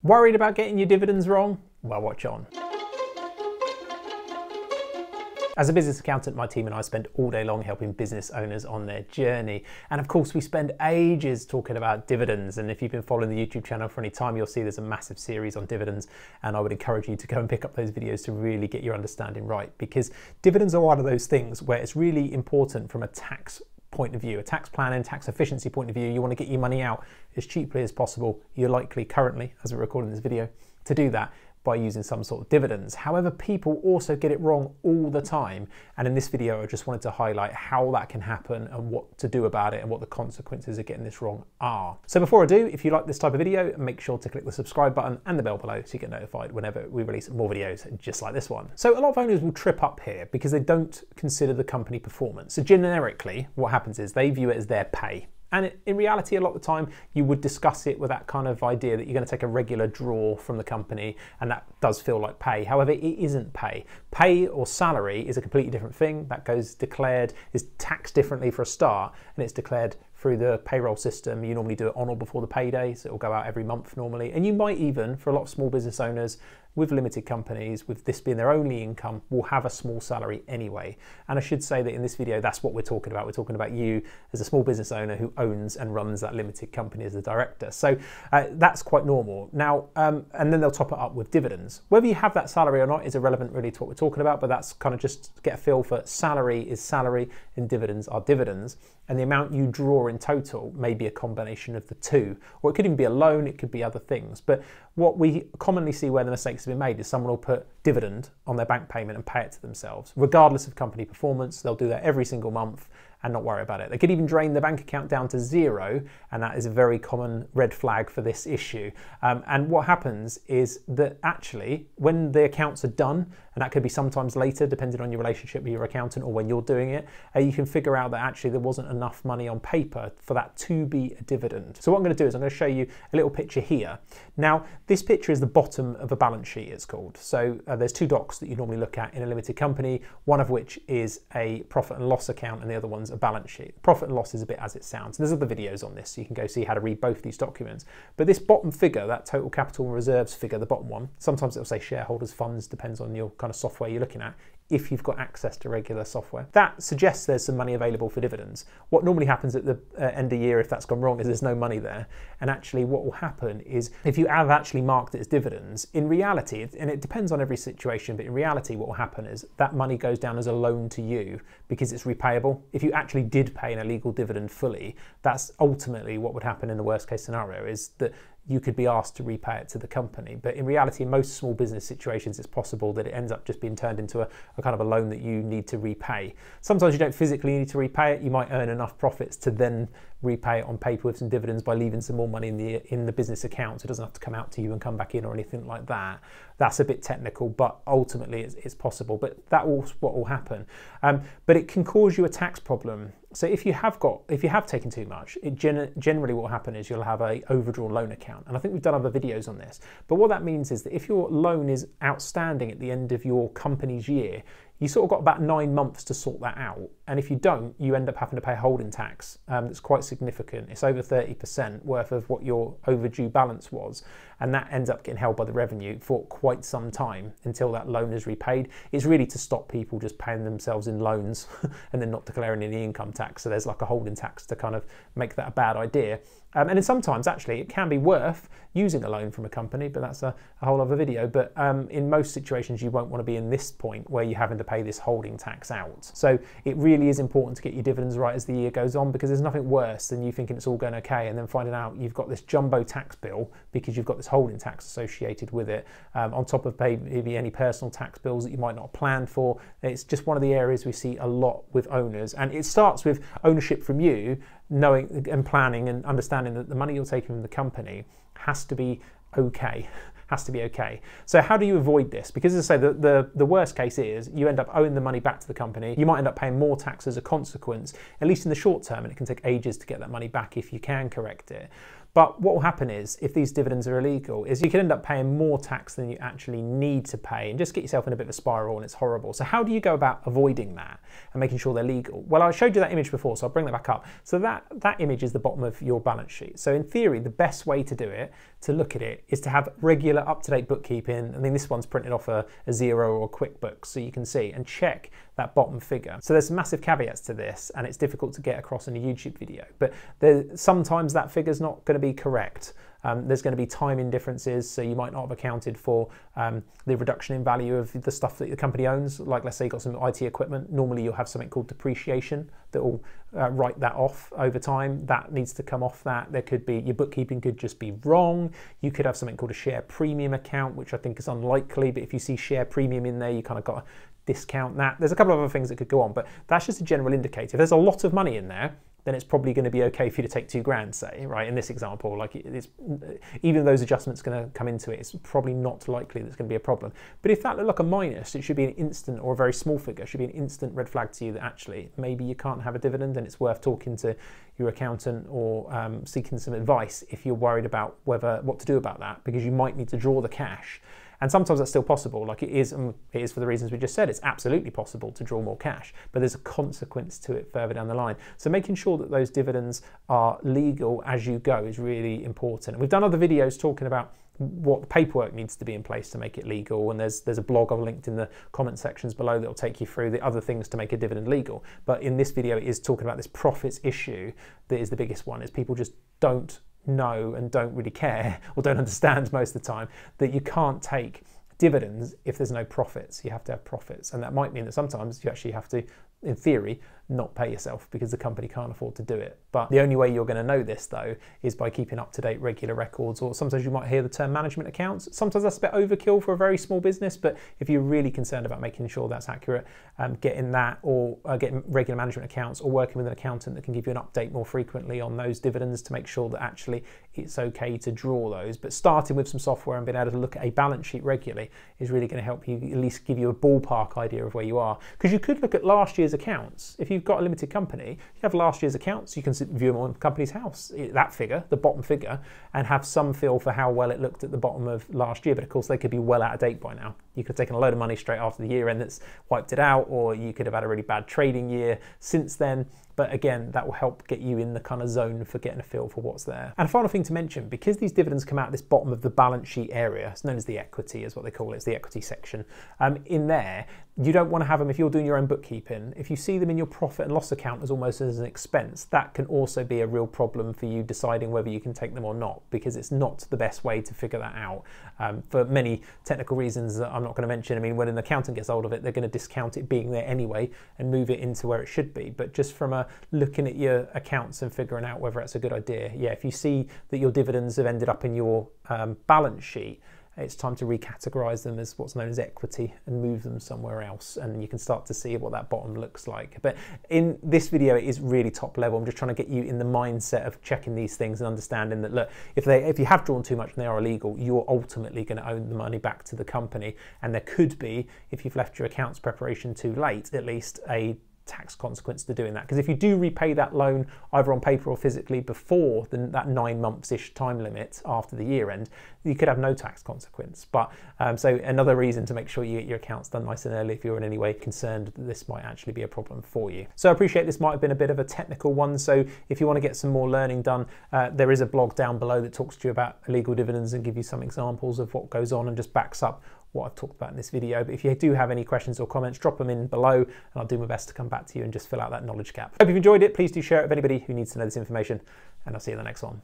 Worried about getting your dividends wrong? Well, watch on. As a business accountant, my team and I spend all day long helping business owners on their journey. And of course, we spend ages talking about dividends. And if you've been following the YouTube channel for any time, you'll see there's a massive series on dividends. And I would encourage you to go and pick up those videos to really get your understanding right, because dividends are one of those things where it's really important from a tax point of view, a tax planning, tax efficiency point of view. You want to get your money out as cheaply as possible. You're likely currently, as we're recording this video, to do that by using some sort of dividends. However, people also get it wrong all the time. And in this video, I just wanted to highlight how that can happen and what to do about it and what the consequences of getting this wrong are. So before I do, if you like this type of video, make sure to click the subscribe button and the bell below so you get notified whenever we release more videos just like this one. So a lot of owners will trip up here because they don't consider the company performance. So generically, what happens is they view it as their pay. And in reality, a lot of the time, you would discuss it with that kind of idea that you're going to take a regular draw from the company, and that does feel like pay. However, it isn't pay. Pay or salary is a completely different thing. That goes declared, is taxed differently for a start, and it's declared through the payroll system. You normally do it on or before the payday, so it will go out every month normally. And you might even, for a lot of small business owners, with limited companies, with this being their only income, will have a small salary anyway. And I should say that in this video, that's what we're talking about. We're talking about you as a small business owner who owns and runs that limited company as the director. So that's quite normal. Now, and then they'll top it up with dividends. Whether you have that salary or not is irrelevant really to what we're talking about, but that's kind of just to get a feel for salary is salary and dividends are dividends. And the amount you draw in total may be a combination of the two, or it could even be a loan, it could be other things. But what we commonly see where the mistakes have been made is someone will put dividend on their bank payment and pay it to themselves. Regardless of company performance, they'll do that every single month and not worry about it. They could even drain the bank account down to zero, and that is a very common red flag for this issue. And what happens is that actually, when the accounts are done, and that could be sometimes later, depending on your relationship with your accountant or when you're doing it, you can figure out that actually there wasn't enough money on paper for that to be a dividend. So what I'm going to do is I'm going to show you a little picture here. Now, this picture is the bottom of a balance sheet, it's called. So there's two docs that you normally look at in a limited company, one of which is a profit and loss account and the other one's a balance sheet. Profit and loss is a bit as it sounds. And there's other videos on this, so you can go see how to read both these documents. But this bottom figure, that total capital and reserves figure, the bottom one, sometimes it'll say shareholders funds, depends on your kind of software you're looking at, if you've got access to regular software. That suggests there's some money available for dividends. What normally happens at the end of the year, if that's gone wrong, is there's no money there. And actually what will happen is if you have actually marked it as dividends, in reality, and it depends on every situation, but in reality what will happen is that money goes down as a loan to you because it's repayable. If you actually did pay an illegal dividend fully, that's ultimately what would happen in the worst case scenario, is that you could be asked to repay it to the company. But in reality, in most small business situations, it's possible that it ends up just being turned into a kind of a loan that you need to repay. Sometimes you don't physically need to repay it. You might earn enough profits to then repay it on paper with some dividends by leaving some more money in the business account, so it doesn't have to come out to you and come back in or anything like that. That's a bit technical, but ultimately it's possible. But that will what will happen. But it can cause you a tax problem. So if you have taken too much, generally what will happen is you'll have a overdrawn loan account. And I think we've done other videos on this. But what that means is that if your loan is outstanding at the end of your company's year, you sort of got about 9 months to sort that out. And if you don't, you end up having to pay holding tax. That's quite significant. It's over 30% worth of what your overdue balance was. And that ends up getting held by the revenue for quite some time until that loan is repaid. It's really to stop people just paying themselves in loans and then not declaring any income tax. So there's like a holding tax to kind of make that a bad idea. And then sometimes actually it can be worth using a loan from a company, but that's a whole other video. But in most situations, you won't want to be in this point where you're having to pay this holding tax out. So it really is important to get your dividends right as the year goes on, because there's nothing worse than you thinking it's all going okay and then finding out you've got this jumbo tax bill because you've got this holding tax associated with it, on top of maybe any personal tax bills that you might not have planned for. It's just one of the areas we see a lot with owners, and it starts with ownership from you, knowing and planning and understanding that the money you're taking from the company has to be okay. Has to be okay. So how do you avoid this? Because as I say, the worst case is you end up owing the money back to the company. You might end up paying more tax as a consequence, at least in the short term, and it can take ages to get that money back if you can correct it. But what will happen is, if these dividends are illegal, is you can end up paying more tax than you actually need to pay and just get yourself in a bit of a spiral, and it's horrible. So how do you go about avoiding that and making sure they're legal? Well, I showed you that image before, so I'll bring that back up. So that image is the bottom of your balance sheet. So in theory, the best way to do it, to look at it, is to have regular up-to-date bookkeeping. I mean, this one's printed off a Xero or a QuickBooks, so you can see and check that bottom figure. So there's some massive caveats to this, and it's difficult to get across in a YouTube video, but sometimes that figure's not going to be correct. There's going to be timing differences, so you might not have accounted for the reduction in value of the stuff that the company owns. Like, let's say you've got some IT equipment, normally you'll have something called depreciation that will write that off over time. That needs to come off that. There could be, your bookkeeping could just be wrong. You could have something called a share premium account, which I think is unlikely, but if you see share premium in there, you kind of got to discount that. There's a couple of other things that could go on, but that's just a general indicator. If there's a lot of money in there, then it's probably going to be okay for you to take $2,000, say, right? In this example, like, even those adjustments going to come into it, it's probably not likely that's going to be a problem. But if that looked like a minus, it should be an instant, or a very small figure, should be an instant red flag to you that actually maybe you can't have a dividend, and it's worth talking to your accountant or seeking some advice if you're worried about what to do about that, because you might need to draw the cash. And sometimes that's still possible, like it is for the reasons we just said. It's absolutely possible to draw more cash, but there's a consequence to it further down the line. So making sure that those dividends are legal as you go is really important. We've done other videos talking about what paperwork needs to be in place to make it legal, and there's a blog I've linked in the comment sections below that will take you through the other things to make a dividend legal. But in this video, it is talking about this profits issue that is the biggest one, is people just don't know and don't really care, or don't understand most of the time, that you can't take dividends if there's no profits. You have to have profits, and that might mean that sometimes you actually have to, in theory, not pay yourself because the company can't afford to do it. But the only way you're going to know this, though, is by keeping up-to-date regular records, or sometimes you might hear the term management accounts. Sometimes that's a bit overkill for a very small business, but if you're really concerned about making sure that's accurate, getting that, or getting regular management accounts, or working with an accountant that can give you an update more frequently on those dividends to make sure that actually it's okay to draw those. But starting with some software and being able to look at a balance sheet regularly is really going to help you at least give you a ballpark idea of where you are. Because you could look at last year's accounts. If you've got a limited company, you have last year's accounts, you can view them on Companies House, that figure, the bottom figure, and have some feel for how well it looked at the bottom of last year. But of course, they could be well out of date by now. You could have taken a load of money straight after the year end that's wiped it out, or you could have had a really bad trading year since then. But again, that will help get you in the kind of zone for getting a feel for what's there. And a final thing to mention, because these dividends come out this bottom of the balance sheet area, it's known as the equity, is what they call it, it's the equity section. In there, you don't want to have them if you're doing your own bookkeeping. If you see them in your profit and loss account as almost as an expense, that can also be a real problem for you deciding whether you can take them or not, because it's not the best way to figure that out for many technical reasons that I'm not going to mention. I mean, when an accountant gets hold of it, they're going to discount it being there anyway and move it into where it should be. But just from looking at your accounts and figuring out whether that's a good idea, yeah, if you see that your dividends have ended up in your balance sheet, it's time to recategorize them as what's known as equity and move them somewhere else, and you can start to see what that bottom looks like. But in this video, it is really top level. I'm just trying to get you in the mindset of checking these things and understanding that, look, if you have drawn too much and they are illegal, you're ultimately going to own the money back to the company, and there could be, if you've left your accounts preparation too late, at least a tax consequence to doing that. Because if you do repay that loan either on paper or physically before that 9 months-ish time limit after the year end, you could have no tax consequence. But so another reason to make sure you get your accounts done nice and early if you're in any way concerned that this might actually be a problem for you. So I appreciate this might have been a bit of a technical one, so if you want to get some more learning done, there is a blog down below that talks to you about illegal dividends and give you some examples of what goes on and just backs up what I've talked about in this video. But if you do have any questions or comments, drop them in below and I'll do my best to come back to you and just fill out that knowledge gap. Hope you've enjoyed it. Please do share it with anybody who needs to know this information, and I'll see you in the next one.